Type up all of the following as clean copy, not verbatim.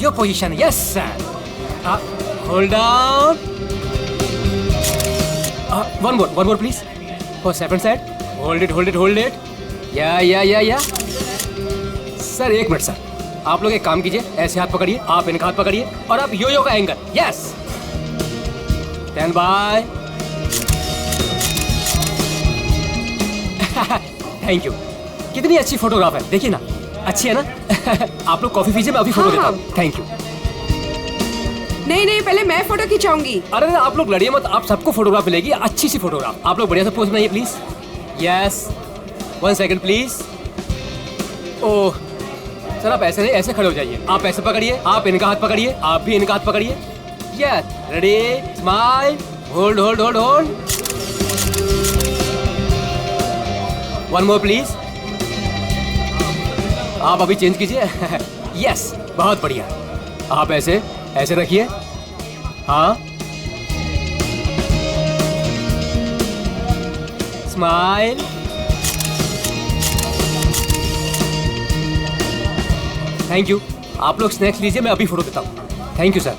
Your position, yes sir. Hold down, one more please, for second side, hold it, या sir. एक minute sir, आप लोग एक काम कीजिए, ऐसे हाथ पकड़िए, आप इनका हाथ पकड़िए और आप यो का angle, yes. Stand by. Thank you. कितनी अच्छी फोटोग्राफ है, देखिए ना, अच्छी है ना। आप लोग कॉफी पीजिए, मैं अभी फोटो देता हूँ। Thank you. नहीं, पहले मैं फोटो खिंचाऊंगी। अरे आप लोग लड़िए मत, आप सबको फोटोग्राफ मिलेगी, अच्छी सी फोटोग्राफ। आप लोग बढ़िया से पोज बनाइए please. Yes, 1 second please. Oh sir, आप ऐसे नहीं, ऐसे खड़े हो जाइए। आप ऐसे पकड़िए, आप इनका हाथ पकड़िए, आप भी इनका हाथ पकड़िए। Yes, ready, smile, hold. One more please. आप अभी चेंज कीजिए। यस, बहुत बढ़िया। आप ऐसे रखिए, हाँ। Smile, thank you. आप लोग स्नैक्स लीजिए, मैं अभी फोटो देता हूँ। Thank you sir.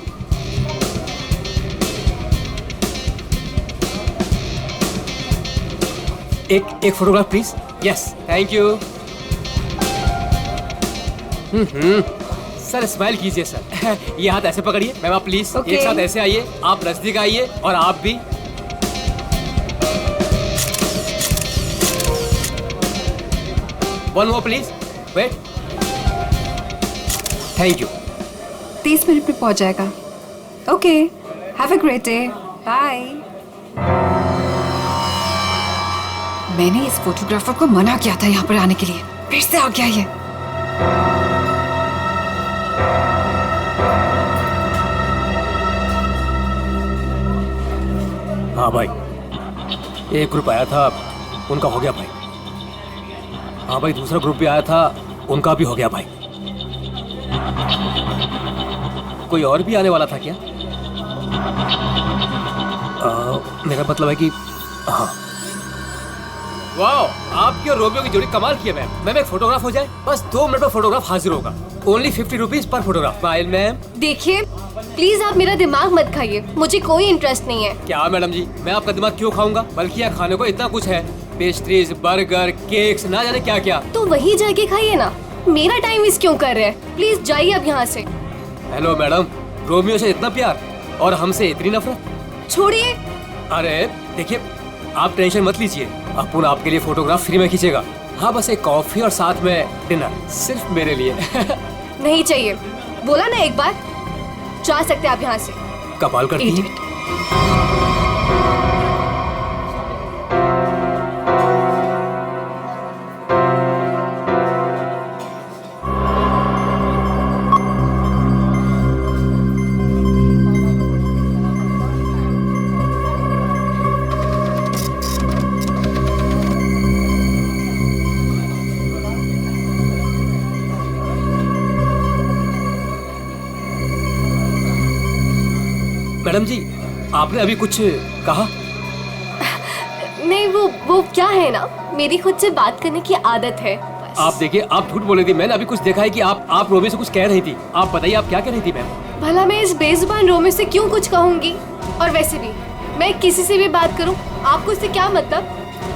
एक photograph please. Yes, thank you. Sir smile कीजिए सर। ये हाथ ऐसे पकड़िए, मैम आप प्लीज एक साथ ऐसे आइए, आप नजदीक आइए और आप भी। One more please, wait. Thank you. 30 minute में पहुंच जाएगा। Okay, have a great day, bye. मैंने इस फोटोग्राफर को मना किया था यहाँ पर आने के लिए, फिर से आ गया ये। हाँ भाई, एक ग्रुप आया था, उनका हो गया भाई। हाँ भाई, दूसरा ग्रुप भी आया था, उनका भी हो गया भाई। कोई और भी आने वाला था क्या? मेरा मतलब है कि हाँ। वाह, आपकी और रोमियो की जोड़ी कमाल की है मैम। मैम एक फोटोग्राफ हो जाए, बस 2 मिनट में फोटोग्राफ हाजिर होगा। Only 50 rupees per photograph. Smile ma'am. देखिए प्लीज आप मेरा दिमाग मत खाइए, मुझे कोई इंटरेस्ट नहीं है। क्या मैडम जी, मैं आपका दिमाग क्यों खाऊंगा? बल्कि यहाँ खाने को इतना कुछ है, पेस्ट्रीज, बर्गर, केक्स, ना जाने क्या क्या। तो वही जाके खाइए ना, मेरा टाइम वेस्ट क्यों कर रहे हैं? प्लीज जाइए अब यहाँ से। हेलो मैडम, रोमियो से इतना प्यार और हमसे इतनी नफरत? छोड़िए। अरे देखिए, आप टेंशन मत लीजिए, अपुन आपके लिए फोटोग्राफ फ्री में खींचेगा। हाँ, बस एक कॉफी और साथ में डिनर, सिर्फ मेरे लिए। नहीं चाहिए, बोला ना एक बार। जा सकते आप यहाँ से। कमाल करती है। मैडम जी, आपने अभी कुछ कहा? नहीं, वो क्या है ना, मेरी खुद से बात करने की आदत है बस। आप देखिए, आप झूठ बोल रही थी। मैंने अभी कुछ देखा है कि आप रोमियो से कुछ कह रही थी। आप बताइए, आप क्या कह रही थी मैम? भला मैं इस बेजुबान रोमियो से क्यों कुछ कहूँगी? और वैसे भी मैं किसी से भी बात करूँ, आपको इससे क्या मतलब?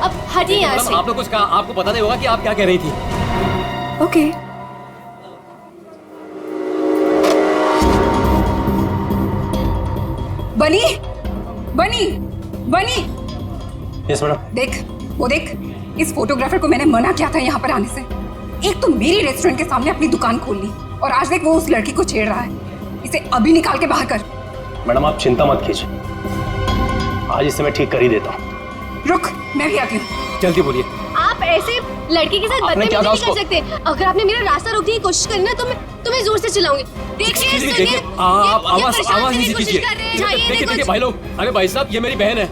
अब हटिए यहाँ से। आपने कुछ कहा, आपको पता नहीं होगा कि आप क्या कह रही थी। ओके। बनी, बनी, बनी। Yes madam. देख, वो देख, इस फोटोग्राफर को मैंने मना किया था यहाँ पर आने से। एक तो मेरी रेस्टोरेंट के सामने अपनी दुकान खोल ली, और आज देख वो उस लड़की को छेड़ रहा है। इसे अभी निकाल के बाहर कर। मैडम आप चिंता मत कीजिए, आज इसे मैं ठीक कर ही देता हूँ। रुक, मैं भी आती हूँ। जल्दी बोलिए। आप ऐसे लड़के के साथ बदतमीजी नहीं कर सकते। अगर आपने मेरा रास्ता रोकने की कोशिश करी ना, तो मैं तुम्हें जोर से चिल्लाऊंगी। देखिए, आप आवाज नहीं कीजिए। देखिए भाई लोग, अरे भाई साहब, ये मेरी बहन है,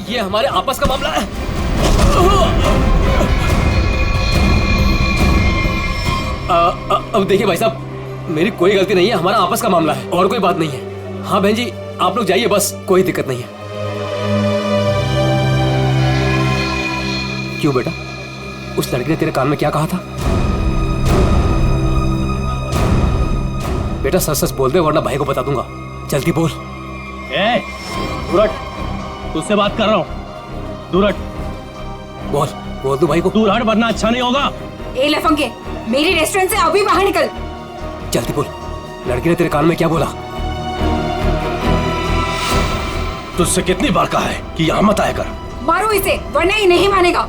ये हमारे आपस का मामला है। अब देखिए भाई साहब, मेरी कोई गलती नहीं है, हमारा आपस का मामला है और कोई बात नहीं है। हाँ बहन जी, आप लोग जाइए, बस कोई दिक्कत नहीं है। क्यों बेटा, उस लड़की ने तेरे कान में क्या कहा था? बेटा सच सच बोल दे वरना भाई को बता दूंगा। जल्दी बोल। ए, दूर हट, तुझसे बात कर रहा हूँ। दूर हट। बोल बोल दो भाई को। दूर हट वरना अच्छा नहीं होगा। ए लफंगे, मेरी रेस्टोरेंट से अभी बाहर निकल। जल्दी बोल, लड़की ने तेरे कान में क्या बोला? तुझसे कितनी बार कहा है कि यहाँ मत आया कर। मारो इसे वरना ये नहीं मानेगा।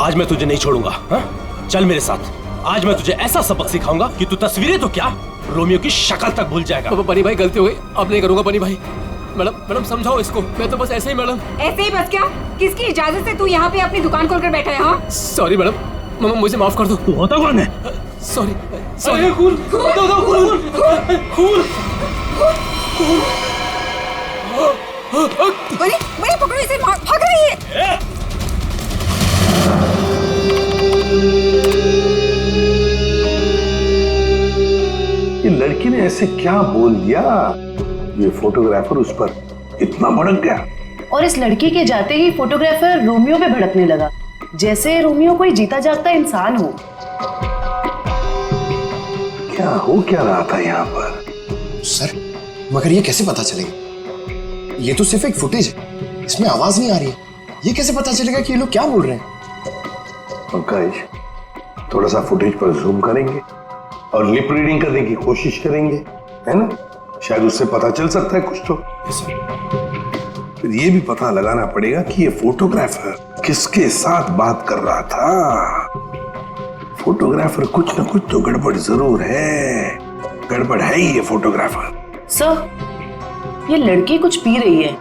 आज मैं तुझे नहीं छोड़ूंगा। हाँ? चल मेरे साथ। आज मैं तुझे ऐसा सबक सिखाऊंगा कि तू तस्वीरें तो क्या रोमियो की शक्ल तक भूल जाएगा। बनी भाई गलती हो गई, अब नहीं करूंगा बनी भाई। मैडम समझाओ इसको, मैं तो बस ऐसे ही मैडम। ऐसे ही बस क्या? किसकी इजाजत से तू यहाँ पे अपनी दुकान खोलकर बैठा है? हाँ सॉरी मैडम, मुझे माफ कर दो। तू होता कौन है? Sorry sorry. खून बनी बनी पकड़ो इसे, भाग रही है। ये लड़की ने ऐसे क्या बोल दिया? ये फोटोग्राफर उस पर इतना भड़क गया। और इस लड़की के जाते ही फोटोग्राफर रोमियो पे भड़कने लगा, जैसे रोमियो कोई जीता जागता इंसान हो। क्या हो क्या रहा था यहाँ पर? सर, मगर ये कैसे पता चलेगा? ये तो सिर्फ एक फुटेज है, इसमें आवाज नहीं आ रही है। ये कैसे पता चलेगा कि ये लोग क्या बोल रहे हैं? पंकज, थोड़ा सा फुटेज पर जूम करेंगे और लिप रीडिंग करने की कोशिश करेंगे, है ना? शायद उससे पता चल सकता है कुछ तो। फिर ये भी पता लगाना पड़ेगा कि ये फोटोग्राफर किसके साथ बात कर रहा था। फोटोग्राफर कुछ ना कुछ तो गड़बड़ जरूर है। गड़बड़ है ही ये फोटोग्राफर। सर, ये लड़की कुछ पी रही है।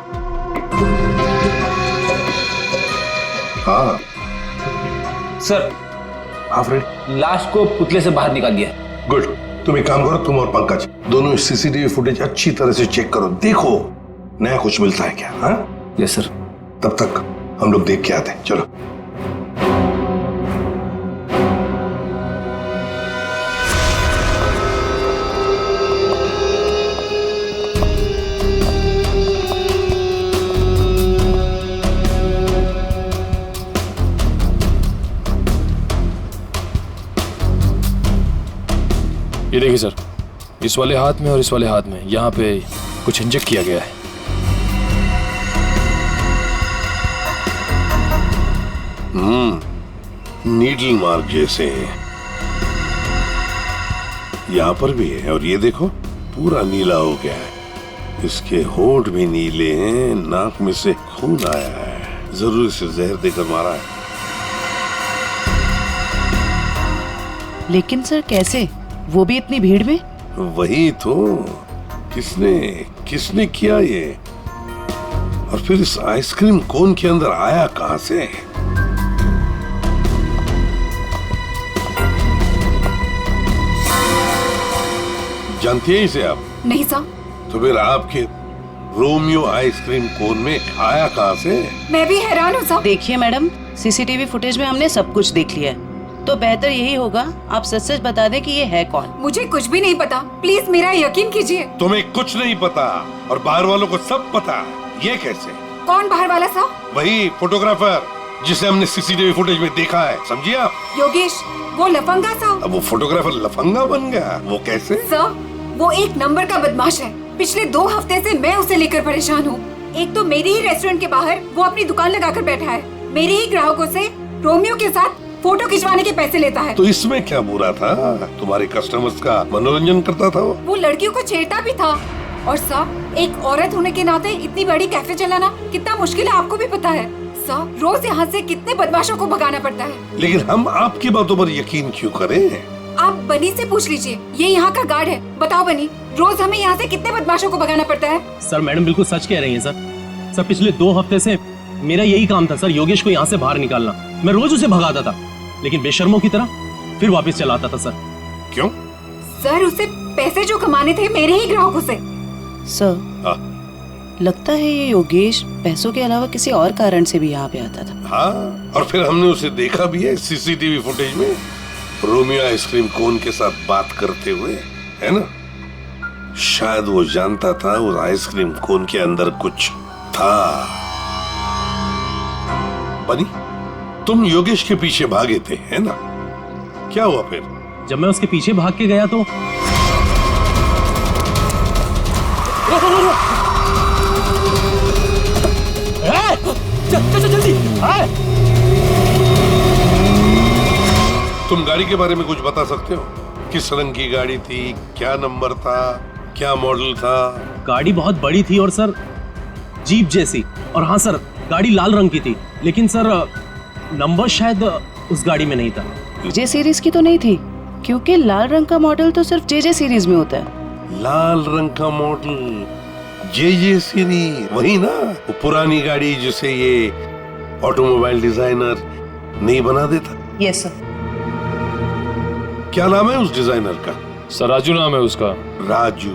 हाँ सर, लाश को पुतले से बाहर निकाल दिया। गुड। तुम एक काम करो, तुम और पंकज दोनों सीसीटीवी फुटेज अच्छी तरह से चेक करो, देखो नया कुछ मिलता है क्या। हाँ यस सर। तब तक हम लोग देख के आते हैं। चलो। ये देखिए सर, इस वाले हाथ में और इस वाले हाथ में यहाँ पे कुछ इंजेक्ट किया गया है। नीडल मार्क जैसे हैं। यहाँ पर भी है और ये देखो पूरा नीला हो गया है। इसके होंठ भी नीले हैं, नाक में से खून आया है। जरूर इसे जहर देकर मारा है। लेकिन सर कैसे, वो भी इतनी भीड़ में? वही तो, किसने किसने किया ये? और फिर इस आइसक्रीम कोन के अंदर आया कहां से? जानती है इसे आप? नहीं सर। तो फिर आपके रोमियो आइसक्रीम कोन में आया कहां से? मैं भी हैरान हूँ सर। देखिए मैडम, सीसीटीवी फुटेज में हमने सब कुछ देख लिया है, तो बेहतर यही होगा आप सच सच बता दें कि ये है कौन। मुझे कुछ भी नहीं पता, प्लीज मेरा यकीन कीजिए। तुम्हें कुछ नहीं पता और बाहर वालों को सब पता। ये कैसे? कौन बाहर वाला सर? वही फोटोग्राफर जिसे हमने सीसीटीवी फुटेज में देखा है, समझिए आप? योगेश, वो लफंगा सर। अब वो फोटोग्राफर लफंगा बन गया? वो कैसे? सर, वो एक नंबर का बदमाश है। पिछले 2 हफ्ते से मैं उसे लेकर परेशान हूँ। एक तो मेरे ही रेस्टोरेंट के बाहर वो अपनी दुकान लगाकर बैठा है, मेरे ही ग्राहकों से रोमियो के साथ फोटो खिंचवाने के पैसे लेता है। तो इसमें क्या बुरा था? तुम्हारे कस्टमर्स का मनोरंजन करता था वो लड़कियों को छेड़ता भी था। और सर, एक औरत होने के नाते इतनी बड़ी कैफे चलाना कितना मुश्किल है, आपको भी पता है। सर, रोज यहाँ से कितने बदमाशों को भगाना पड़ता है। लेकिन हम आपकी बातों पर यकीन क्यों करें? आप बनी से पूछ लीजिए, ये यहाँ का गार्ड है। बताओ बनी, रोज हमें यहाँ से कितने बदमाशों को भगाना पड़ता है? सर मैडम बिल्कुल सच कह रही हैं सर। पिछले 2 हफ्ते से मेरा यही काम था सर, योगेश को यहाँ से बाहर निकालना। मैं रोज उसे भगाता था, लेकिन बेशर्मों की तरह फिर वापस चलाता था सर। क्यों? सर, उसे पैसे जो कमाने थे मेरे ही ग्राहकों से। सर, लगता है ये योगेश पैसों के अलावा किसी और कारण से भी यहाँ पे आता था। हाँ, और फिर हमने उसे देखा भी है सीसीटीवी फुटेज में, रोमियो आइसक्रीम कोन के साथ बात करते हुए, है ना? शायद वो जानता था उस आइसक्रीम कोन के अंदर कुछ था। बनी, तुम योगेश के पीछे भागे थे, है ना? क्या हुआ फिर? जब मैं उसके पीछे भाग के गया तो हाँ? तुम गाड़ी के बारे में कुछ बता सकते हो? किस रंग की गाड़ी थी, क्या नंबर था, क्या मॉडल था? गाड़ी बहुत बड़ी थी और सर जीप जैसी। और हाँ सर, गाड़ी लाल रंग की थी, लेकिन सर नंबर शायद उस गाड़ी में नहीं था। जे सीरीज की तो नहीं थी, क्योंकि लाल रंग का मॉडल तो सिर्फ जे सीरीज में होता है। लाल रंग का मॉडल जे सीरीज, वही ना, वो पुरानी गाड़ी जिसे ये ऑटोमोबाइल डिजाइनर नहीं बना देता। Yes sir. क्या नाम है उस डिजाइनर का? सर राजू नाम है उसका। राजू।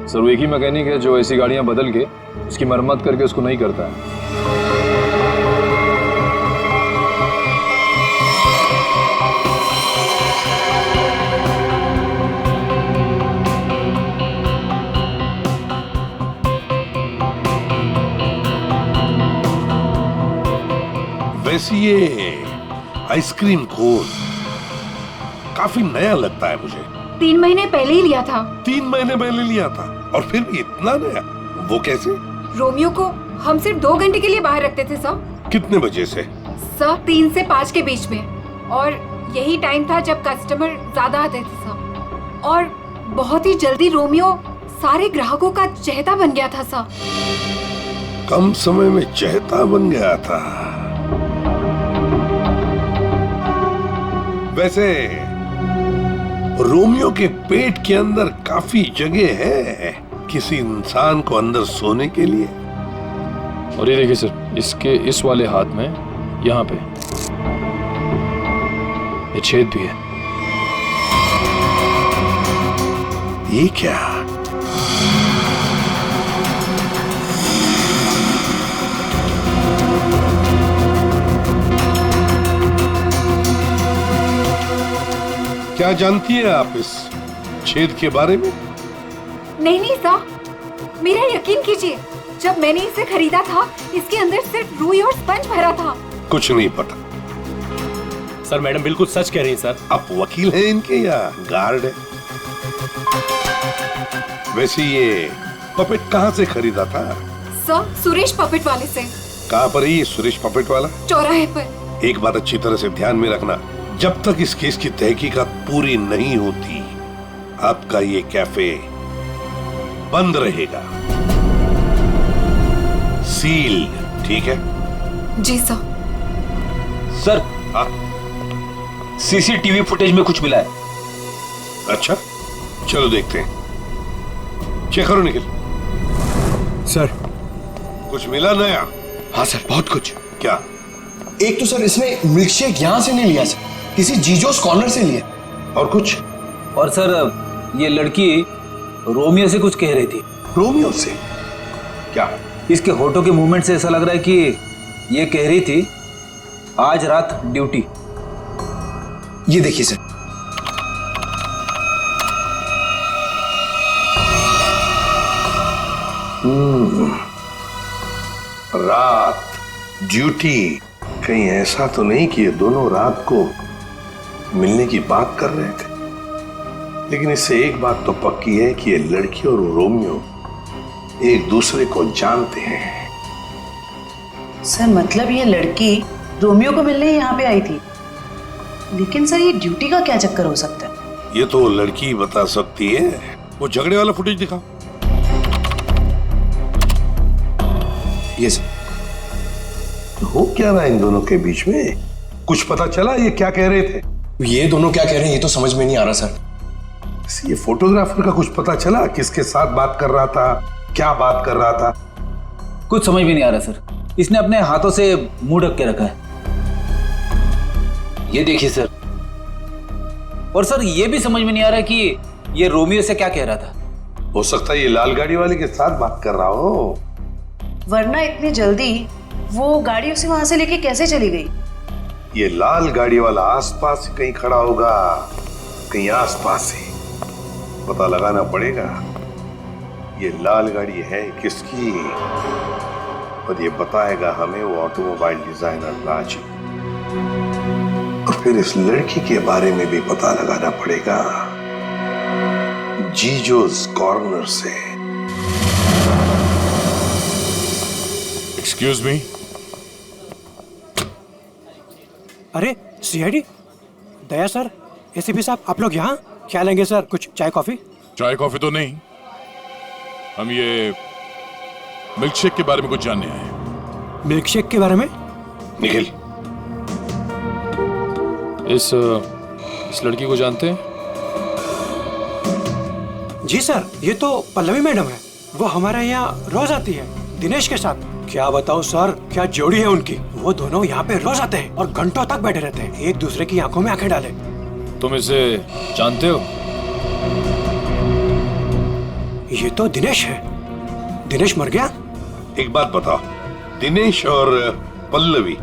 सर वो एक ही मैकेनिक है जो ऐसी गाड़ियां बदल के उसकी मरम्मत करके उसको नहीं करता है। वैसे ये आइसक्रीम कोन काफी नया लगता है मुझे। 3 महीने पहले ही लिया था। 3 महीने पहले लिया था और फिर भी इतना नया, वो कैसे? रोमियो को हम सिर्फ 2 घंटे के लिए बाहर रखते थे सर। कितने बजे से? सर 3 से 5 के बीच में, और यही टाइम था जब कस्टमर ज्यादा आते थे सर। और बहुत ही जल्दी रोमियो सारे ग्राहकों का चहेता बन गया था सर। कम समय में चहेता बन गया था। वैसे रोमियो के पेट के अंदर काफी जगह है किसी इंसान को अंदर सोने के लिए। और ये देखिए सर, इसके इस वाले हाथ में यहाँ पे ये छेद भी है। ये क्या? क्या जानती है आप इस छेद के बारे में? नहीं सर, मेरा यकीन कीजिए, जब मैंने इसे खरीदा था इसके अंदर सिर्फ रुई और स्पंज भरा था। कुछ नहीं पता। सर मैडम बिल्कुल सच कह रही हैं सर। आप वकील हैं इनके या गार्ड है? वैसे ये पपेट कहाँ से खरीदा था? सर सुरेश पपेट वाले से। कहाँ पर है ये सुरेश पपेट वाला? चौराहे पर। एक बात अच्छी तरह से ध्यान में रखना, जब तक इस केस की तहकीकात पूरी नहीं होती आपका ये कैफे बंद रहेगा, सील, ठीक है? जी सर। सर हाँ? सीसीटीवी फुटेज में कुछ मिला है। अच्छा, चलो देखते हैं। चेक करो निखिल। सर। कुछ मिला नया? हाँ सर, बहुत कुछ। क्या? एक तो सर इसने मिल्क शेक यहाँ से नहीं लिया सर, किसी जीजोस कॉर्नर से लिया। और कुछ? और सर ये लड़की रोमियो से कुछ कह रही थी। रोमियो से? क्या? इसके होठों के मूवमेंट से ऐसा लग रहा है कि ये कह रही थी आज रात ड्यूटी। ये देखिए सर। रात ड्यूटी, कहीं ऐसा तो नहीं कि ये दोनों रात को मिलने की बात कर रहे थे? लेकिन इससे एक बात तो पक्की है कि ये लड़की और रोमियो एक दूसरे को जानते हैं। सर मतलब ये लड़की रोमियो को मिलने यहाँ पे आई थी, लेकिन सर ये ड्यूटी का क्या चक्कर हो सकता है? ये तो लड़की बता सकती है। वो झगड़े वाला फुटेज दिखाओ। ये सर। हो क्या रहा है इन दोनों के बीच में? कुछ पता चला ये क्या कह रहे थे? ये दोनों क्या कह रहे हैं ये तो समझ में नहीं आ रहा सर। ये फोटोग्राफर का कुछ पता चला? किसके साथ बात कर रहा था, क्या बात कर रहा था? कुछ समझ में नहीं आ रहा सर। इसने अपने हाथों से मुंह ढक के रखा है। ये देखिए सर। और सर ये भी समझ में नहीं आ रहा कि ये रोमियो से क्या कह रहा था। हो सकता है ये लाल गाड़ी वाले के साथ बात कर रहा हो। वरना इतनी जल्दी वो गाड़ी उसे वहां से लेके कैसे चली गई? ये लाल गाड़ी वाला आसपास ही कहीं खड़ा होगा, कहीं आसपास ही। पता लगाना पड़ेगा ये लाल गाड़ी है किसकी, और ये बताएगा हमें वो ऑटोमोबाइल डिजाइनर राजू। और फिर इस लड़की के बारे में भी पता लगाना पड़ेगा जीजोस कॉर्नर से। एक्सक्यूज मी, अरे सीआईडी दया सर, एसीपी साहब, आप लोग यहाँ क्या लेंगे सर? कुछ चाय कॉफी? चाय कॉफी तो नहीं, हम ये मिल्क शेक के बारे में कुछ जानने आए। मिल्क शेक के बारे में? निखिल, इस लड़की को जानते हैं? जी सर, ये तो पल्लवी मैडम है। वो हमारे यहाँ रोज आती है दिनेश के साथ। क्या बताऊँ सर, क्या जोड़ी है उनकी। वो दोनों यहाँ पे रोज आते हैं और घंटों तक बैठे रहते हैं, एक दूसरे की आंखों में आंखें डाले। तुम इसे जानते हो? ये तो दिनेश है। दिनेश मर गया? एक बात बताओ, दिनेश और पल्लवी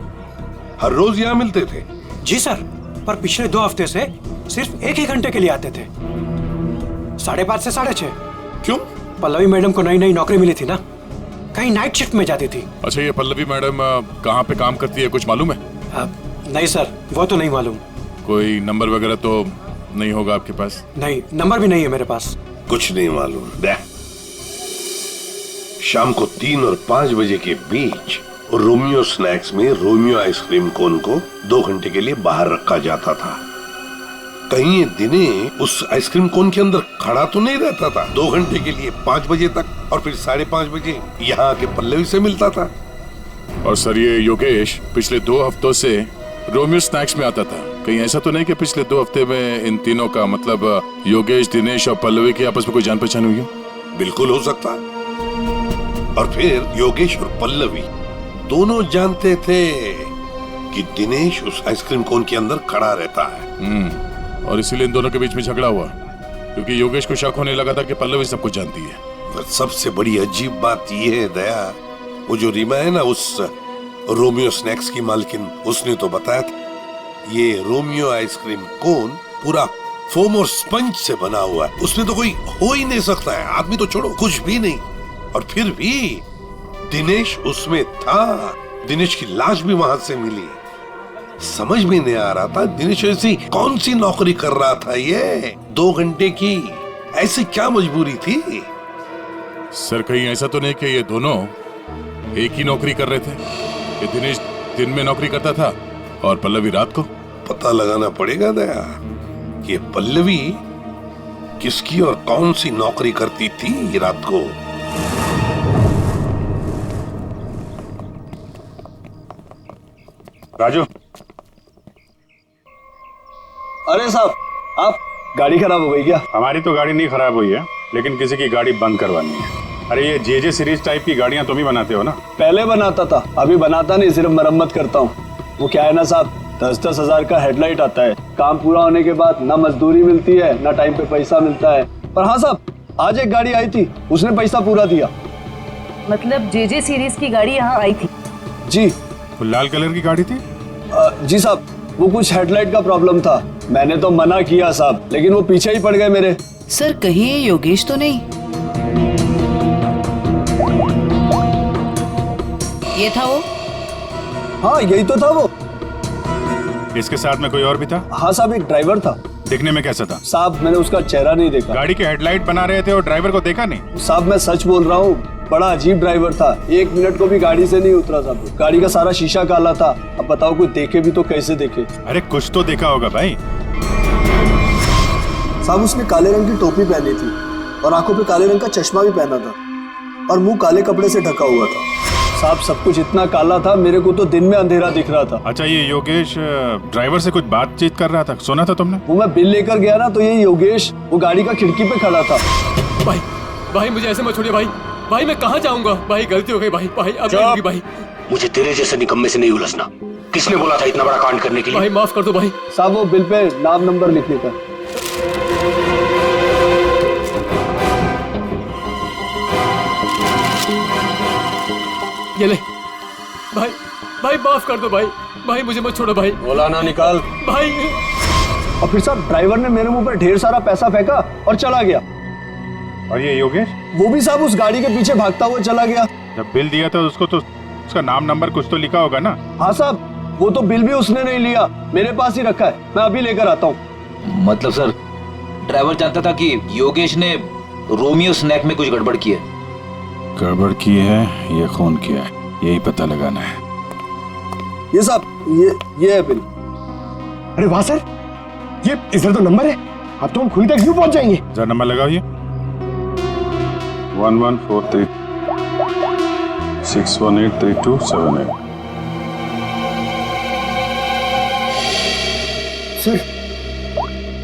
हर रोज यहाँ मिलते थे? जी सर, पर पिछले 2 हफ्ते से सिर्फ 1 ही घंटे के लिए आते थे, 5:30 से 6:30। क्यों? पल्लवी मैडम को नई नई नौकरी मिली थी ना, कहीं नाइट शिफ्ट में जाती थी। अच्छा, ये पल्लवी मैडम कहाँ पे काम करती है, कुछ मालूम है? नहीं सर, वो तो नहीं मालूम। कोई नंबर वगैरह तो नहीं होगा आपके पास? नहीं, नंबर भी नहीं है मेरे पास। कुछ नहीं मालूम। देख, शाम को 3 और 5 बजे के बीच रोमियो स्नैक्स में रोमियो आइसक्रीम कोन को 2 घंटे के लिए बाहर रखा जाता था। कहीं ये दिनेश उस आइसक्रीम कोन के अंदर खड़ा तो नहीं रहता था 2 घंटे के लिए 5 बजे तक, और फिर 5:30 बजे यहाँ आके पल्लवी से मिलता था। और सर, ये योगेश पिछले 2 हफ्तों से रोमियो स्नैक्स में आता था। कहीं ऐसा तो नहीं कि पिछले 2 हफ्ते में इन तीनों का, मतलब योगेश, दिनेश और पल्लवी की आपस में कोई जान पहचान हुई हो? बिल्कुल हो सकता है। और फिर योगेश और पल्लवी दोनों जानते थे कि दिनेश उस आइसक्रीम कोन के अंदर खड़ा रहता है। और इसीलिए इन दोनों के बीच में झगड़ा हुआ, क्योंकि योगेश को शक होने लगा था कि पल्लवी सब कुछ जानती है। पर सबसे बड़ी अजीब बात यह है दया, वो जो रीमा है ना, उस रोमियो स्नैक्स की मालकिन, उसने तो बताया था ये रोमियो आइसक्रीम कोन पूरा फोम और स्पंज से बना हुआ है, उसमें तो कोई हो ही नहीं सकता है, आदमी तो छोड़ो कुछ भी नहीं। और फिर भी दिनेश उसमें था, दिनेश की लाश भी वहां से मिली। समझ में नहीं आ रहा था दिनेश ऐसी कौन सी नौकरी कर रहा था, ये 2 घंटे की ऐसी क्या मजबूरी थी? सर, कहीं ऐसा तो नहीं कि ये दोनों एक ही नौकरी कर रहे थे, कि दिनेश दिन में नौकरी करता था और पल्लवी रात को? पता लगाना पड़ेगा दया कि पल्लवी किसकी और कौन सी नौकरी करती थी रात को। राजू, अरे साहब, आप गाड़ी खराब हो गई क्या? हमारी तो गाड़ी नहीं खराब हुई है, लेकिन किसी की गाड़ी बंद करवानी है। अरे ये जे सीरीज टाइप की गाड़ियां तुम ही बनाते हो ना? पहले बनाता था, अभी बनाता नहीं, सिर्फ मरम्मत करता हूँ। वो क्या है ना साहब, 10-10 हजार का हेडलाइट आता है, काम पूरा होने के बाद ना मजदूरी मिलती है ना टाइम पे पैसा मिलता है। पर हाँ साहब, आज एक गाड़ी आई थी, उसने पैसा पूरा दिया। मतलब जे सीरीज की गाड़ी यहाँ आई थी? जी। वो लाल कलर की गाड़ी थी? जी साहब, वो कुछ हेडलाइट का प्रॉब्लम था, मैंने तो मना किया साहब, लेकिन वो पीछे ही पड़ गए मेरे। सर, कहीं ये योगेश तो नहीं? ये था वो? हाँ, यही तो था वो। इसके साथ में कोई और भी था? हाँ साहब, एक ड्राइवर था। दिखने में कैसा था? साहब, मैंने उसका चेहरा नहीं देखा। गाड़ी के हेडलाइट बना रहे थे और ड्राइवर को देखा नहीं? साहब, मैं सच बोल रहा हूँ, बड़ा अजीब ड्राइवर था, 1 मिनट को भी गाड़ी से नहीं उतरा साहब। गाड़ी का सारा शीशा काला था। अब बताओ, कोई देखे भी तो कैसे देखे? अरे कुछ तो देखा होगा भाई। साहब, उसने काले रंग की टोपी पहनी थी और आंखों पे काले रंग का चश्मा भी पहना था और मुंह काले कपड़े से ढका हुआ था। साहब, सब कुछ इतना काला था, मेरे को तो दिन में अंधेरा दिख रहा था। अच्छा, ये योगेश ड्राइवर से कुछ बातचीत कर रहा था, सुना था तुमने? वो मैं बिल लेकर गया ना, तो ये योगेश वो गाड़ी का खिड़की पे खड़ा था। भाई मुझे ऐसे मत छोड़िए भाई, मैं कहाँ जाऊंगा भाई, गलती हो गई भाई, अब नहीं होगी भाई। मुझे तेरे जैसे निकम्मे से नहीं उलझना। किसने बोला था इतना बड़ा कांड करने के लिए? भाई माफ कर दो भाई। साहब, वो बिल पे नाम नंबर लिखने का। ये ले भाई माफ कर दो भाई, मुझे मत छोड़ो भाई। बोला ना, निकाल भाई। और फिर साहब, ड्राइवर ने मेरे मुंह पर ढेर सारा पैसा फेंका और चला गया। और ये योगेश? वो भी साहब उस गाड़ी के पीछे भागता हुआ चला गया। जब बिल दिया था उसको तो उसका नाम नंबर कुछ तो लिखा होगा ना? हाँ साहब, वो तो बिल भी उसने नहीं लिया, मेरे पास ही रखा है, मैं अभी लेकर आता हूँ। मतलब सर, ड्राइवर जानता था कि योगेश ने रोमियो स्नैक में कुछ गड़बड़ की है? गड़बड़ की है, ये खून किया है, यही पता लगाना है। ये साहब, ये है बिल। अरे वाह सर, ये इधर तो नंबर है, अब तो हम खुली तक यूं पहुंच जाएंगे। जरा नंबर लगाओ ये 1143 6183278। सर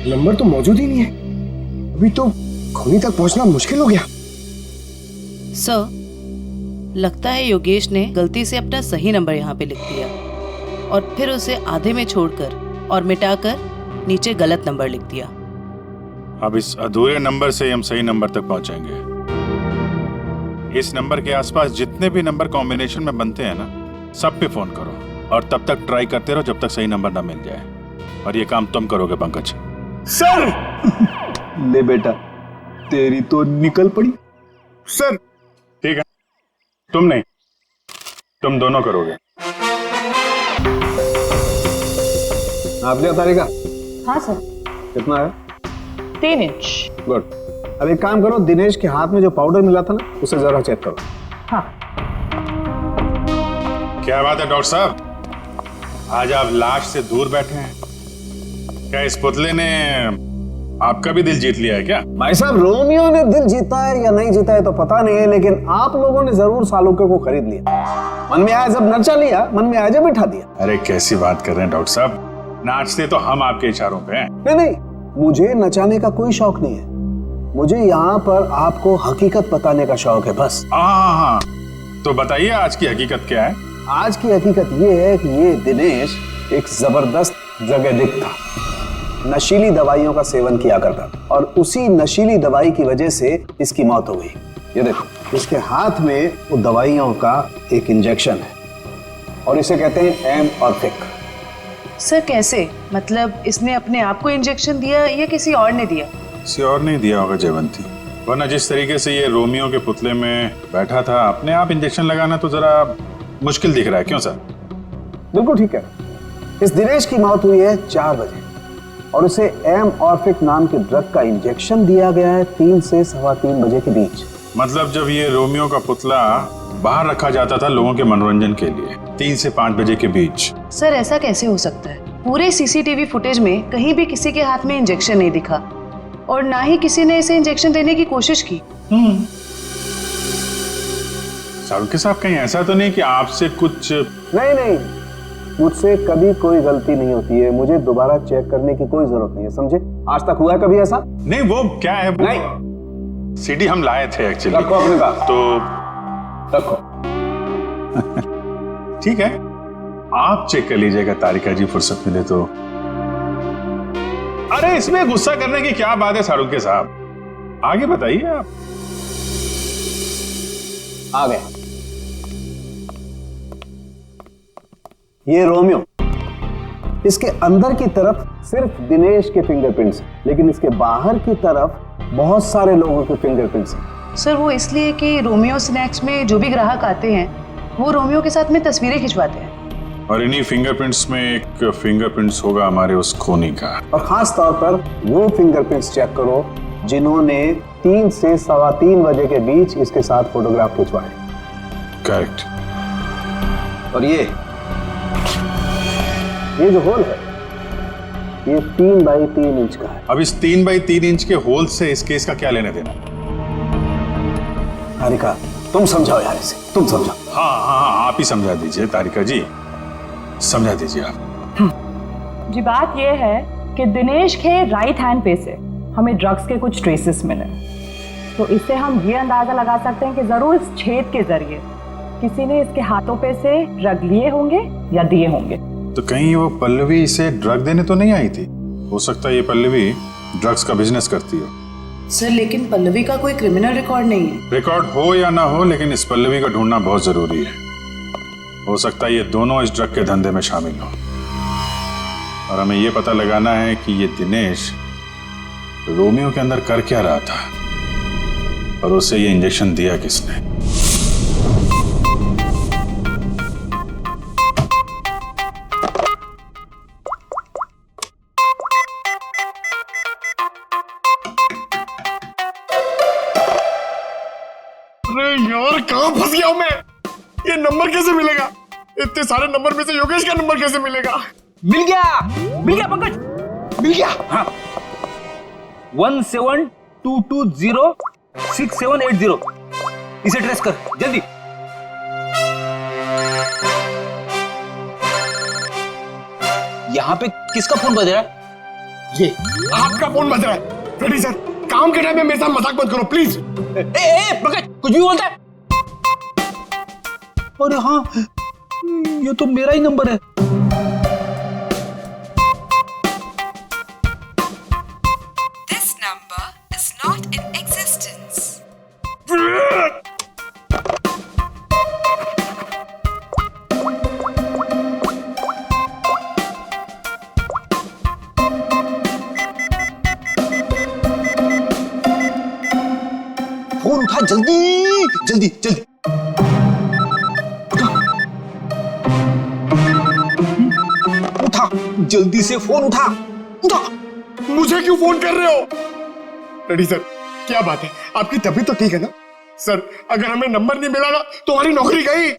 नंबर तो मौजूद ही नहीं है, अभी तो खुली तक पहुंचना मुश्किल हो गया। सर, लगता है योगेश ने गलती से अपना सही नंबर यहाँ पे लिख दिया और फिर उसे आधे में छोड़कर और मिटाकर नीचे गलत नंबर लिख दिया। अब इस अधूरे नंबर से हम सही नंबर तक पहुंचेंगे। इस नंबर के आसपास जितने भी नंबर कॉम्बिनेशन में बनते हैं ना, सब पे फोन करो और तब तक ट्राई करते रहो जब तक सही नंबर ना मिल जाए। और ये काम तुम करोगे पंकज। सर ले बेटा, तेरी तो निकल पड़ी। सर ठीक है, तुम नहीं, तुम दोनों करोगे। आप लिया तारिका? हाँ सर। कितना है? 3 इंच। गुड। अब एक काम करो, दिनेश के हाथ में जो पाउडर मिला था ना, उसे जरा चेक करो। हाँ। क्या बात है डॉक्टर साहब, आज आप लाश से दूर बैठे हैं। क्या इस पुतले ने आपका भी दिल जीत लिया है क्या? भाई साहब, रोमियो ने दिल जीता है या नहीं जीता है तो पता नहीं है, लेकिन आप लोगों ने जरूर सालुके को खरीद लिया। मन में आया जब नचा लिया, मन में आया जब बिठा दिया। अरे कैसी बात कर रहे हैं डॉक्टर साहब, नाचते तो हम आपके इशारों पे हैं। नहीं नहीं, मुझे नचाने का कोई शौक नहीं है, मुझे यहाँ पर आपको हकीकत बताने का शौक है बस। हाँ, तो बताइए आज की हकीकत क्या है? आज की हकीकत ये है कि ये दिनेश एक जबरदस्त ड्रग एडिक्ट था, नशीली दवाइयों का सेवन किया करता था और उसी नशीली दवाई की वजह से इसकी मौत हो गई। ये देखो, इसके हाथ में वो दवाइयों का एक इंजेक्शन है और इसे कहते हैं एमऑर्फिक। सर कैसे? मतलब इसने अपने आप को इंजेक्शन दिया या किसी और ने दिया? किसी और नहीं दिया होगा जयवंती, वरना जिस तरीके से ये रोमियो के पुतले में बैठा था, अपने आप इंजेक्शन लगाना तो जरा मुश्किल दिख रहा है। क्यों सर? बिल्कुल ठीक है। इस दिनेश की मौत हुई है 4 बजे और उसे एमऑर्फिक नाम के ड्रग का इंजेक्शन दिया गया है 3 से 3:15 बजे के बीच। मतलब जब ये रोमियो का पुतला बाहर रखा जाता था लोगों के मनोरंजन के लिए 3 से 5 बजे के बीच। सर ऐसा कैसे हो सकता है? पूरे सीसीटीवी फुटेज में कहीं भी किसी के हाथ में इंजेक्शन नहीं दिखा और ना ही किसी ने इसे इंजेक्शन देने की कोशिश की। सालुके साहब, कहीं ऐसा तो नहीं कि आपसे कुछ? नहीं, मुझसे कभी कोई गलती नहीं होती है, मुझे दोबारा चेक करने की कोई जरूरत नहीं है, समझे? आज तक हुआ है कभी ऐसा? नहीं, वो क्या है? नहीं, सीडी हम लाए थे एक्चुअली। रखो अपने पास। तो रखो। ठीक है, आप चेक कर लीजिएगा तारिका जी, फुर्सत मिले तो। अरे इसमें गुस्सा करने की क्या बात है सालुके साहब, आगे बताइए आप। आ गए। ये रोमियो, इसके अंदर की तरफ सिर्फ दिनेश के फिंगरप्रिंट्स, लेकिन इसके बाहर की तरफ बहुत सारे लोगों के फिंगरप्रिंट्स हैं। सर वो इसलिए कि रोमियो स्नैक्स में जो भी ग्राहक आते हैं वो रोमियो के साथ में तस्वीरें खिंचवाते हैं और इन्हीं फिंगरप्रिंट्स में एक फिंगरप्रिंट्स होगा हमारे उस खूनी का। और खास तौर पर वो फिंगरप्रिंट्स चेक करो जिन्होंने 3 से 3:15 बजे के बीच इसके साथ फोटोग्राफ खिंचवाए। करेक्ट। और ये जो होल है ये 3 बाई 3 इंच का है। अब इस 3 बाई 3 इंच के होल से इस केस का क्या लेने देना? तारिका तुम समझाओ यार इसे, तुम समझाओ। हाँ, आप ही समझा दीजिए तारिका जी, समझा दीजिए आप। जी बात यह है कि दिनेश के राइट हैंड पे से हमें ड्रग्स के कुछ ट्रेसेस मिले, तो इससे हम ये अंदाजा लगा सकते हैं कि जरूर इस छेद के जरिए किसी ने इसके हाथों पे से ड्रग लिए होंगे या दिए होंगे। तो कहीं वो पल्लवी इसे ड्रग देने तो नहीं आई थी? हो सकता है ये पल्लवी ड्रग्स का बिजनेस करती हो। सर लेकिन पल्लवी का कोई क्रिमिनल रिकॉर्ड नहीं है। रिकॉर्ड हो या ना हो, लेकिन इस पल्लवी का ढूंढना बहुत जरूरी है। हो सकता है ये दोनों इस ड्रग के धंधे में शामिल हो और हमें ये पता लगाना है कि ये दिनेश रोमियो के अंदर कर क्या रहा था और उसे ये इंजेक्शन दिया किसने। अरे यार कहाँ फंस गया हूं मैं? ये नंबर कैसे मिलेगा? इतने सारे नंबर में से योगेश का नंबर कैसे मिलेगा? मिल गया पंकज, मिल गया। हाँ 17220670, इसे ट्रेस कर जल्दी। यहाँ पे किसका फोन बज रहा है? ये आपका फोन बज रहा है। रेडी सर, काम के टाइम में मेरे साथ मजाक मत करो प्लीज। ए पंकज, कुछ भी बोलता है। अरे हाँ, ये तो मेरा ही नंबर है। This number is not in existence. Phone उठा जल्दी जल्दी जल्दी। उठा जल्दी से फोन उठा उठा। मुझे क्यों फोन कर रहे हो? रेडी सर, क्या बात है, आपकी तबीयत तो ठीक है ना? सर अगर हमें नंबर नहीं मिला ना तो हमारी नौकरी गई।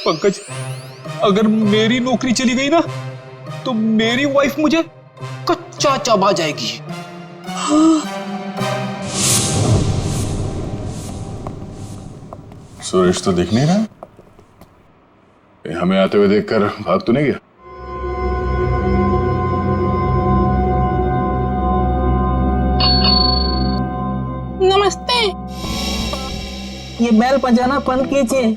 पंकज, अगर मेरी नौकरी चली गई ना तो मेरी वाइफ मुझे कच्चा चबा जाएगी। सुरेश तो दिख नहीं रहा। हमें आते हुए देखकर भाग तो नहीं गया? नमस्ते, ये बैल बजाना बंद कीजिए।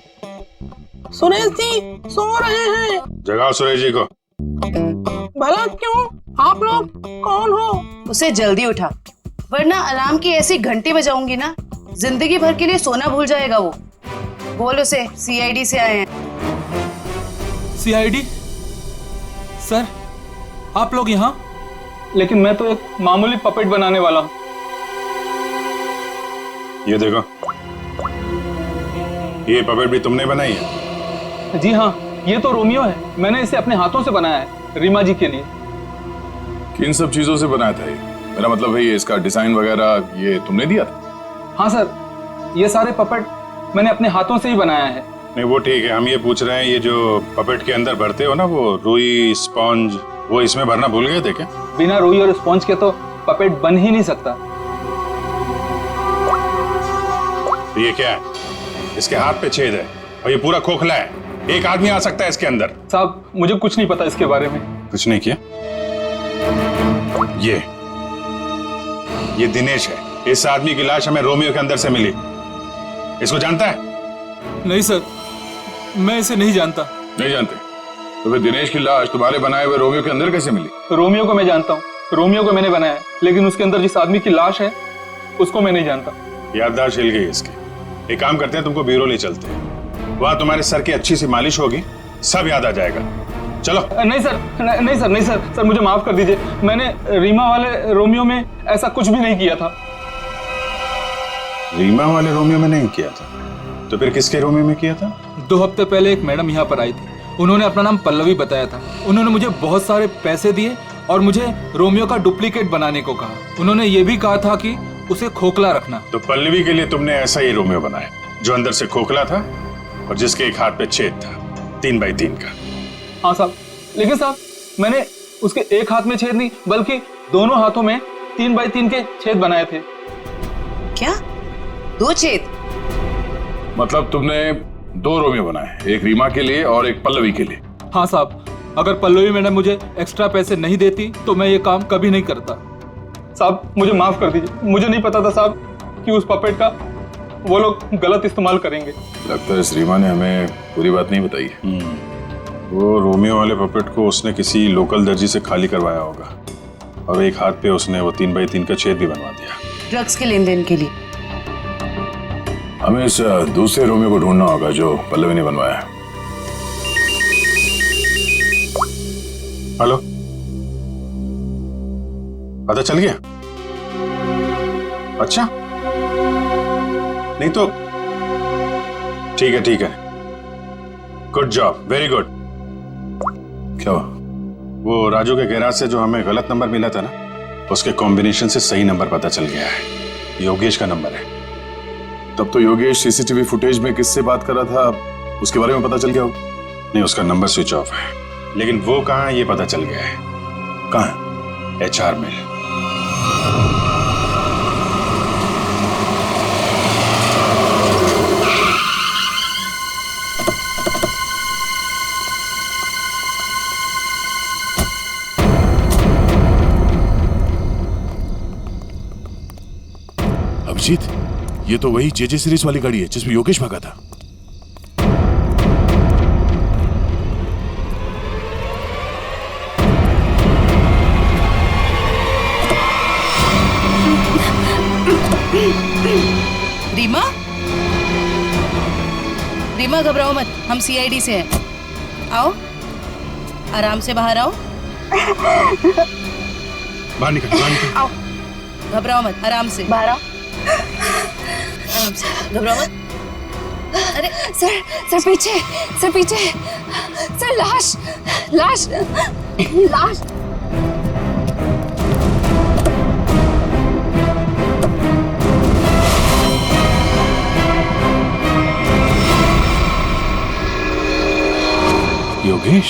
सुरेश जी सो रहे हैं। जगाओ सुरेश जी को। भला क्यों? आप लोग कौन हो? उसे जल्दी उठा, वरना अलार्म की ऐसी घंटी बजाऊंगी ना, जिंदगी भर के लिए सोना भूल जाएगा वो। बोल उसे सीआईडी से आए हैं। सीआईडी? सर आप लोग यहाँ? लेकिन मैं तो एक मामूली पपेट बनाने वाला हूँ। ये देखो, ये पपेट भी तुमने बनाई है? जी हाँ, ये तो रोमियो है। मैंने इसे अपने हाथों से बनाया है, रीमा जी के लिए। किन सब चीजों से बनाया था ये? मेरा मतलब है ये इसका डिजाइन वगैरह ये तुमने दिया था? हाँ सर, ये सारे पपेट मैंने अपने हाथों से ही बनाया है। नहीं वो ठीक है, हम ये पूछ रहे हैं ये जो पपेट के अंदर भरते हो ना, वो रुई स्पॉन्ज, वो इसमें भरना भूल गए थे क्या? बिना रुई और स्पॉन्ज के तो पपेट बन ही नहीं सकता। तो ये क्या है? इसके हाथ पे छेद है और ये पूरा खोखला है, एक आदमी आ सकता है इसके अंदर। साहब मुझे कुछ नहीं पता इसके बारे में। कुछ नहीं किया? ये दिनेश है। इस आदमी की लाश हमें रोमियो के अंदर से मिली। इसको जानता है? नहीं सर, मैं इसे नहीं जानता। नहीं जानते? तो फिर दिनेश की लाश तुम्हारे बनाए हुए रोमियो के अंदर कैसे मिली? रोमियो को मैं जानता हूँ, रोमियो को मैंने बनाया, लेकिन उसके अंदर जिस आदमी की लाश है उसको मैं नहीं जानता। याददाश्त हिल गई इसकी। एक काम करते हैं, तुमको ब्यूरो ले चलते हैं, वहां तुम्हारे सर की अच्छी सी मालिश होगी, सब याद आ जाएगा। चलो। नहीं सर, नहीं सर, नहीं सर, सर मुझे माफ कर दीजिए। मैंने रीमा वाले रोमियो में ऐसा कुछ भी नहीं किया था। रीमा वाले रोमियो में नहीं किया था? तो फिर किसके रोमियो में किया था? 2 हफ्ते पहले एक मैडम यहाँ पर आई थी। उन्होंने अपना नाम पल्लवी बताया था। उन्होंने मुझे बहुत सारे पैसे दिए और मुझे रोमियो का डुप्लीकेट बनाने को कहा। उन्होंने ये भी कहा था कि उसे खोखला रखना। तो पल्लवी के लिए तुमने ऐसा ही रोमियो बनाया जो अंदर से खोखला था और जिसके एक हाथ पे छेद था, 3 बाई 3 का। हाँ साहब, लेकिन साहब मैंने उसके एक हाथ में छेद नहीं बल्कि दोनों हाथों में 3 बाई 3 के छेद बनाए थे। क्या? 2 छेद? मतलब तुमने 2 रोमियो बनाए, एक रीमा के लिए और एक पल्लवी के लिए? हाँ साहब, अगर पल्लवी मैडम मुझे एक्स्ट्रा पैसे नहीं देती तो मैं ये काम कभी नहीं करता। साहब मुझे माफ कर दीजिए, मुझे नहीं पता था साहब कि उस पपेट का वो लोग गलत इस्तेमाल करेंगे। लगता है इस रीमा ने हमें पूरी बात नहीं बताई है। वो रोमियो वाले पपेट को उसने किसी लोकल दर्जी से खाली करवाया होगा और एक हाथ पे उसने वो 3 बाई 3 का छेद भी बनवा दिया। ड्रग्स के लेन देन के लिए। हमें इस दूसरे रोमियो को ढूंढना होगा जो पल्लवी ने बनवाया। हेलो, पता चल गया? अच्छा, नहीं तो ठीक है ठीक है, गुड जॉब, वेरी गुड। क्या हुआ? वो राजू के गैराज से जो हमें गलत नंबर मिला था ना, उसके कॉम्बिनेशन से सही नंबर पता चल गया है। योगेश का नंबर है। तब तो योगेश सीसीटीवी फुटेज में किससे बात कर रहा था उसके बारे में पता चल गया होगा? नहीं, उसका नंबर स्विच ऑफ है। लेकिन वो कहाँ है ये पता चल गया है। कहाँ? HR मिल। अभिजीत, ये तो वही JJ सीरीज वाली गाड़ी है जिसमें योगेश भागा था। रीमा, रीमा घबराओ मत, हम CID से हैं। आओ, आराम से बाहर आओ। बाहर निकल, बाहर निकल। आओ, घबराओ मत, आराम से बाहर आओ। आराम से, घबराओ मत। अरे सर, सर पीछे, सर पीछे, सर लाश, लाश, लाश। योगेश,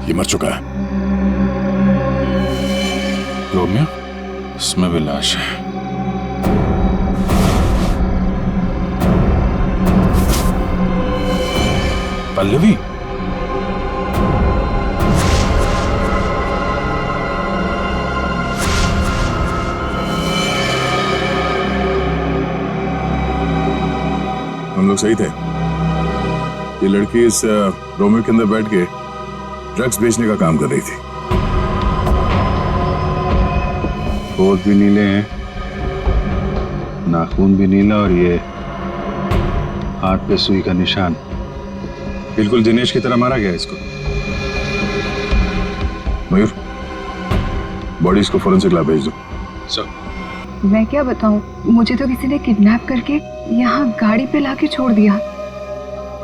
ये मर चुका है। रोमियो, इसमें भी लाश है। पल्लवी, हम लोग सही थे। ये लड़की इस रोमियो के अंदर बैठ के ड्रग्स बेचने का काम कर रही थी। होठ भी नीले हैं, नाखून भी नीला, और ये हाथ पे सुई का निशान। बिल्कुल दिनेश की तरह मारा गया इसको। मयूर, बॉडी इसको फोरेंसिक लैब भेज दो। सर, मैं क्या बताऊं, मुझे तो किसी ने किडनैप करके यहाँ गाड़ी पे लाके छोड़ दिया।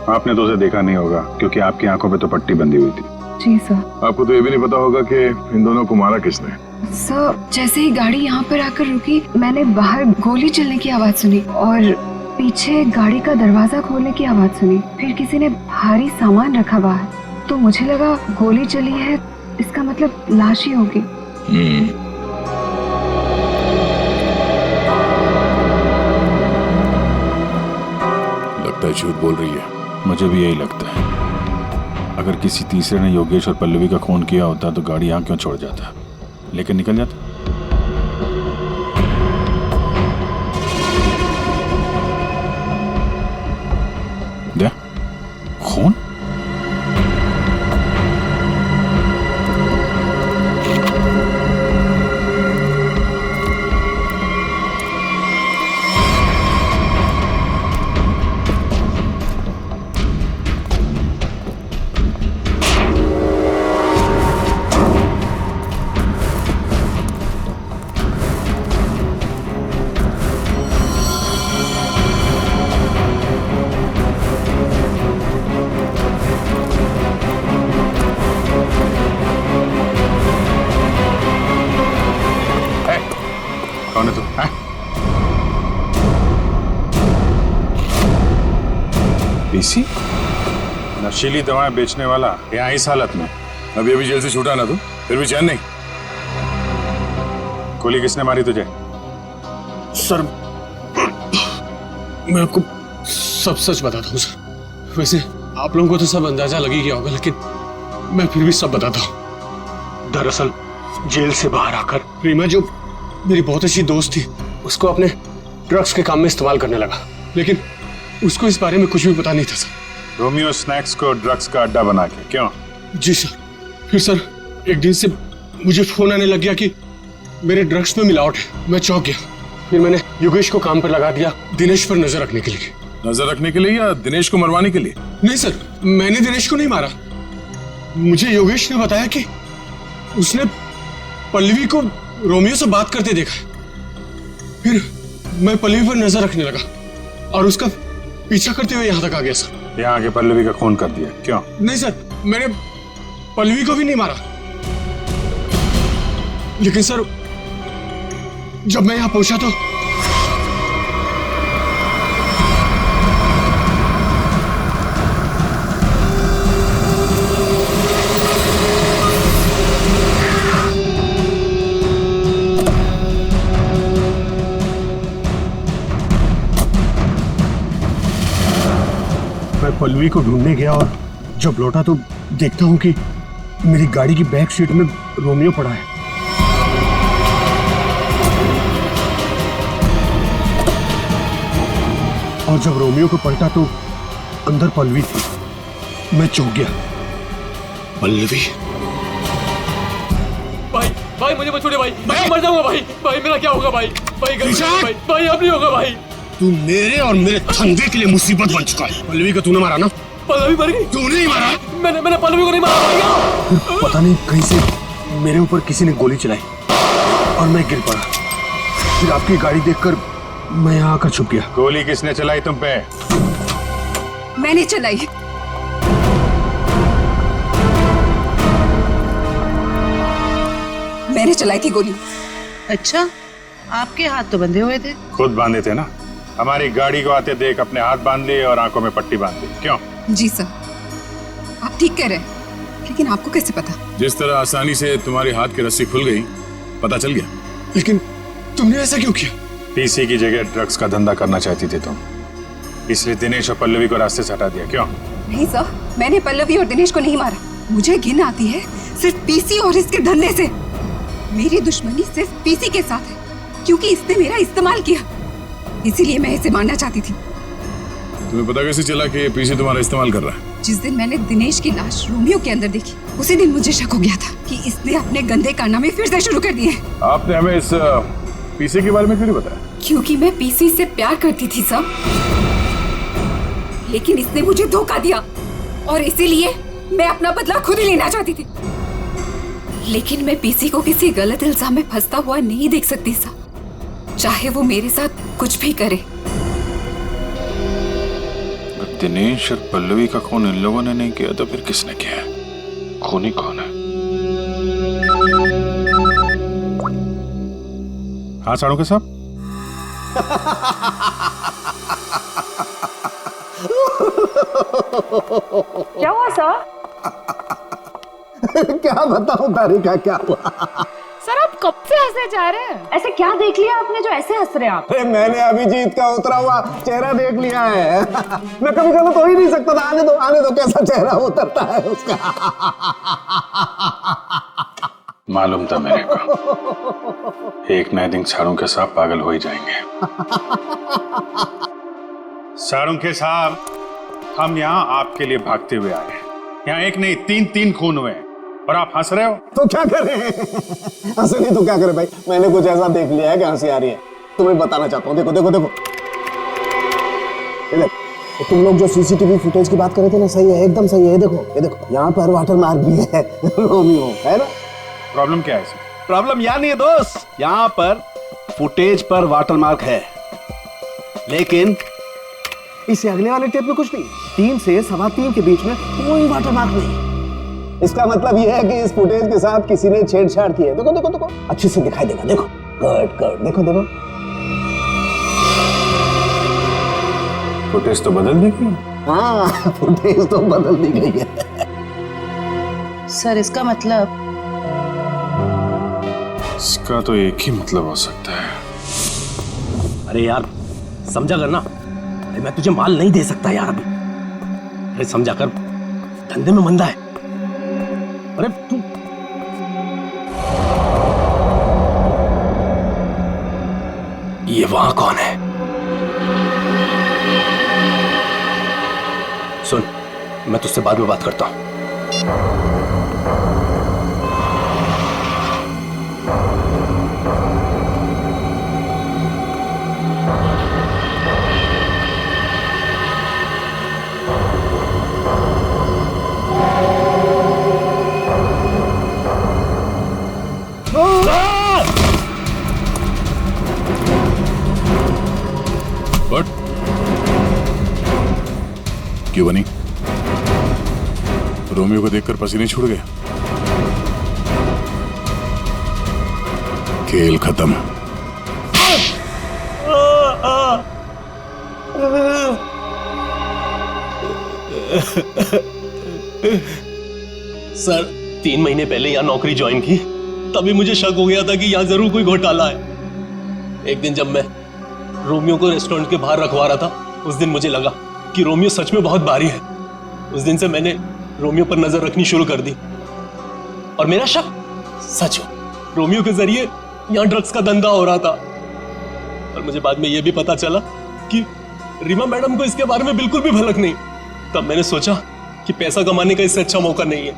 आपने तो उसे देखा नहीं होगा क्योंकि आपकी आंखों पे तो पट्टी बंधी हुई थी। जी सर। आपको तो ये भी नहीं पता होगा कि इन दोनों को मारा किसने। सर, जैसे ही गाड़ी यहाँ पर आकर रुकी, मैंने बाहर गोली चलने की आवाज सुनी और पीछे गाड़ी का दरवाजा खोलने की आवाज सुनी। फिर किसी ने भारी सामान रखा बाहर, तो मुझे लगा गोली चली है, इसका मतलब लाश ही होगी। लगता है झूठ बोल रही है। मुझे भी यही लगता है। अगर किसी तीसरे ने योगेश और पल्लवी का खून किया होता तो गाड़ी यहाँ क्यों छोड़ जाता, लेकिन निकल जाता। दे, खून? कौन है तू? पीसी? नशीली दवाएं बेचने वाला यहाँ इस हालत में? अभी अभी जेल से छूटा ना तू, फिर भी चैन नहीं। गोली किसने मारी तुझे? सर, मैं आपको सब सच बताता हूँ सर। वैसे आप लोगों को तो सब अंदाजा लग ही गया होगा, लेकिन मैं फिर भी सब बताता हूँ। दरअसल जेल से बाहर आकर रीमा, जो मेरी बहुत अच्छी दोस्त थी, उसको अपने ड्रग्स के काम में इस्तेमाल करने लगा, लेकिन उसको इस बारे में कुछ भी पता नहीं था सर। रोमियो स्नैक्स को ड्रग्स का अड्डा बना के? क्यों? जी सर। फिर सर एक दिन से मुझे फोन आने लग गया कि मेरे ड्रग्स में मिलावट है। मैं चौंक गया। फिर मैंने योगेश को काम पर लगा दिया, दिनेश पर नजर रखने के लिए। नजर रखने के लिए या दिनेश को मरवाने के लिए? नहीं सर, मैंने दिनेश को नहीं मारा। मुझे योगेश ने बताया कि उसने पल्लवी को रोमियो से बात करते देखा। फिर मैं पल्लवी पर नजर रखने लगा और उसका पीछा करते हुए यहाँ तक आ गया सर। यहाँ आके पल्लवी का खून कर दिया? क्यों? नहीं सर, मैंने पल्लवी को भी नहीं मारा, लेकिन सर जब मैं यहाँ पहुंचा तो मैं पल्लवी को ढूंढने गया और जब लौटा तो देखता हूँ कि मेरी गाड़ी की बैक सीट में रोमियो पड़ा है। और जब रोमियो को पलटा तो अंदर पल्लवी थी। मैं चौंक गया। पल्लवी? भाई मुझे मत छोड़िए भाई, मैं मर जाऊंगा भाई मेरा क्या होगा भाई भाई अब नहीं होगा भाई। तू मेरे और मेरे धंधे के लिए मुसीबत बन चुका है। पल्लवी को तूने मारा ना? पल्लवी मर गई? तूने ही मारा? मैंने पल्लवी को नहीं मारा। फिर पता नहीं कहीं से मेरे ऊपर किसी ने गोली चलाई और मैं गिर पड़ा। फिर आपकी गाड़ी देखकर मैं यहाँ आकर छुप गया। गोली किसने चलाई तुम पे? मैंने चलाई। मैंने चलाई थी गोली। अच्छा, आपके हाथ तो बंधे हुए थे। खुद बांधे थे ना। हमारी गाड़ी को आते देख अपने हाथ बांध लिए और आंखों में पट्टी बांध ली। क्यों? जी सर, आप ठीक कह रहे हैं, लेकिन आपको कैसे पता? जिस तरह आसानी से तुम्हारे हाथ की रस्सी खुल गई, पता चल गया। लेकिन तुमने ऐसा क्यों किया? पीसी की जगह ड्रग्स का धंधा करना चाहती थी तुम, इसलिए दिनेश और पल्लवी को रास्ते से हटा दिया। क्यों? नहीं सर, मैंने पल्लवी और दिनेश को नहीं मारा। मुझे घिन आती है सिर्फ पीसी और इसके धंधे से। मेरी दुश्मनी सिर्फ पीसी के साथ है, क्योंकि इसने मेरा इस्तेमाल किया, इसीलिए मैं इसे मारना चाहती थी। तुम्हें पता कैसे चला कि पीसी तुम्हारा इस्तेमाल कर रहा है? जिस दिन मैंने दिनेश की लाश रोमियो के अंदर देखी, उसी दिन मुझे शक हो गया था कि इसने अपने गंदे कारनामे फिर से शुरू कर दिए। आपने हमें इस पीसी के बारे में क्यों नहीं बताया? क्योंकि मैं पीसी से प्यार करती थी सब, लेकिन इसने मुझे धोखा दिया और इसीलिए मैं अपना बदला खुद ही लेना चाहती थी। लेकिन मैं पीसी को किसी गलत इल्जाम में फंसता हुआ नहीं देख सकती सा, चाहे वो मेरे साथ कुछ भी करे। दिनेश और पल्लवी का खून इन लोगों ने नहीं किया तो फिर किसने किया? खूनी कौन है? हाँ साड़ू के साहब। क्या हुआ सर? क्या बताऊं तारिका, क्या हुआ? सर आप कब से हंसे जा रहे हैं? ऐसे क्या देख लिया आपने जो ऐसे हंस रहे हैं आप? अरे मैंने अभिजीत का उतरा हुआ चेहरा देख लिया है। मैं कभी गलत हो ही नहीं सकता था। आने दो कैसा चेहरा उतरता है उसका। मालूम था मेरे को, एक नए दिन साड़ू के साहब पागल हो ही जाएंगे। साड़ू के साहब, हम यहाँ आपके लिए भागते हुए आए हैं। यहाँ एक नहीं तीन खून हुए और आप हंस रहे हो। तो क्या करें? हंसे नहीं तो क्या करें भाई? मैंने कुछ ऐसा देख लिया है कि हंसी आ रही है। तुम्हें बताना चाहता हूँ। देखो तुम लोग जो सीसीटीवी फुटेज की बात कर रहे थे ना, सही है, एकदम सही है। ये देखो यहाँ पर वाटर मार्क भी है रोमियो, है ना? प्रॉब्लम क्या है इसमें? प्रॉब्लम यहाँ नहीं है दोस्त, यहाँ पर फुटेज पर वाटर मार्क है, लेकिन इससे अगले वाले टेप में कुछ नहीं। 3 से 3:15 के बीच में कोई वाटर मार्क नहीं। इसका मतलब यह है कि इस फुटेज के साथ किसी ने छेड़छाड़ की है। देखो अच्छे से दिखाई देगा। देखो कट देखो फुटेज तो बदल दी गई। हाँ, फुटेज तो बदल दी गई है। सर इसका मतलब? इसका तो एक ही मतलब हो सकता है। अरे यार समझा कर ना, मैं तुझे माल नहीं दे सकता यार अभी। अरे समझा कर, धंधे में मंदा है। अरे तू ये वहां कौन है? सुन, मैं तुझसे बाद में बात करता हूं। बट क्यों बनी? रोमियो को देखकर पसीने छूट गए। खेल खत्म। सर 3 महीने पहले यहाँ नौकरी ज्वाइन की, तभी मुझे शक हो गया था कि यहाँ जरूर कोई घोटाला है। एक दिन जब मैं रोमियो को रेस्टोरेंट के बाहर रखवा रहा था, उस दिन मुझे लगा कि रोमियो सच में बहुत भारी है। उस दिन से मैंने रोमियो पर नजर रखनी शुरू कर दी और मेरा शक सच हो, रोमियो के जरिए यहाँ ड्रग्स का धंधा हो रहा था। और मुझे बाद में यह भी पता चला कि रीमा मैडम को इसके बारे में बिल्कुल भी भनक नहीं। तब मैंने सोचा कि पैसा कमाने का इससे अच्छा मौका नहीं है।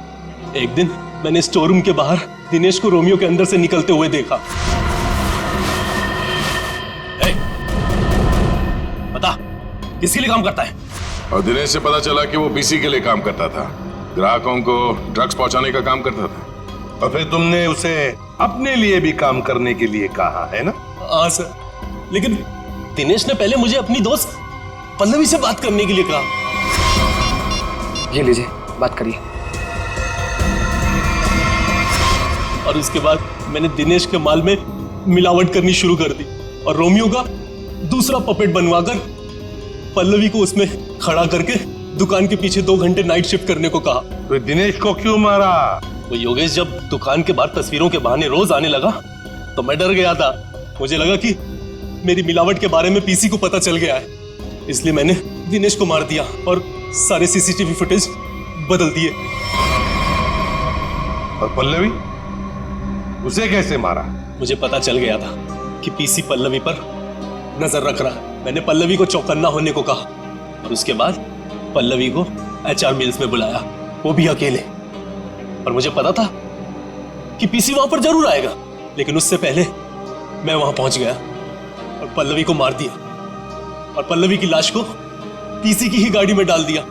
एक दिन मैंने स्टोर रूम के बाहर दिनेश को रोमियो के अंदर से निकलते हुए देखा। बता, किसके लिए काम करता है? और दिनेश से पता चला कि वो पीसी के लिए काम करता था, ग्राहकों को ड्रग्स पहुंचाने का काम करता था। और फिर तुमने उसे अपने लिए भी काम करने के लिए कहा है ना? हाँ सर, लेकिन दिनेश ने पहले मुझे अपनी दोस्त पल्लवी से बात करने के लिए कहा। ये लीजिए, बात करिए। और उसके बाद मैंने दिनेश के माल में मिलावट करनी शुरू कर दी और रोमियो का दूसरा पपेट बनवाकर पल्लवी को उसमें खड़ा करके दुकान के पीछे 2 घंटे नाइट शिफ्ट करने को कहा। तो दिनेश को क्यों मारा? वो योगेश जब दुकान के बाहर तस्वीरों के बहाने रोज आने लगा तो मैं डर गया था। मुझे लगा कि मेरी मिलावट के बारे में पीसी को पता चल गया है, इसलिए मैंने दिनेश को मार दिया और सारे सीसीटीवी फुटेज बदल दिए। और पल्लवी, उसे कैसे मारा? मुझे पता चल गया था कि पीसी पल्लवी पर नजर रख रहा है। मैंने पल्लवी को चौकन्ना होने को कहा और उसके बाद पल्लवी को एचआर मिल्स में बुलाया, वो भी अकेले। और मुझे पता था कि पीसी वहां पर जरूर आएगा, लेकिन उससे पहले मैं वहां पहुंच गया और पल्लवी को मार दिया और पल्लवी की लाश को पीसी की ही गाड़ी में डाल दिया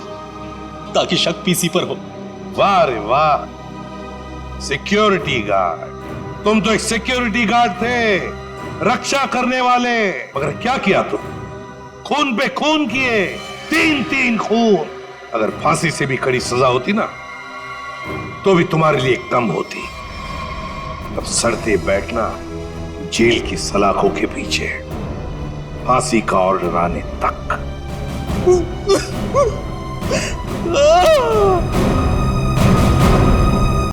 ताकि शक पीसी पर हो। वाह रे वाह, सिक्योरिटी गार्ड! तुम तो एक सिक्योरिटी गार्ड थे, रक्षा करने वाले। मगर क्या किया तुम? खून पे खून किए, 3 खून। अगर फांसी से भी कड़ी सजा होती ना तो भी तुम्हारे लिए कम होती। अब सड़ते बैठना जेल की सलाखों के पीछे, फांसी का ऑर्डर आने तक।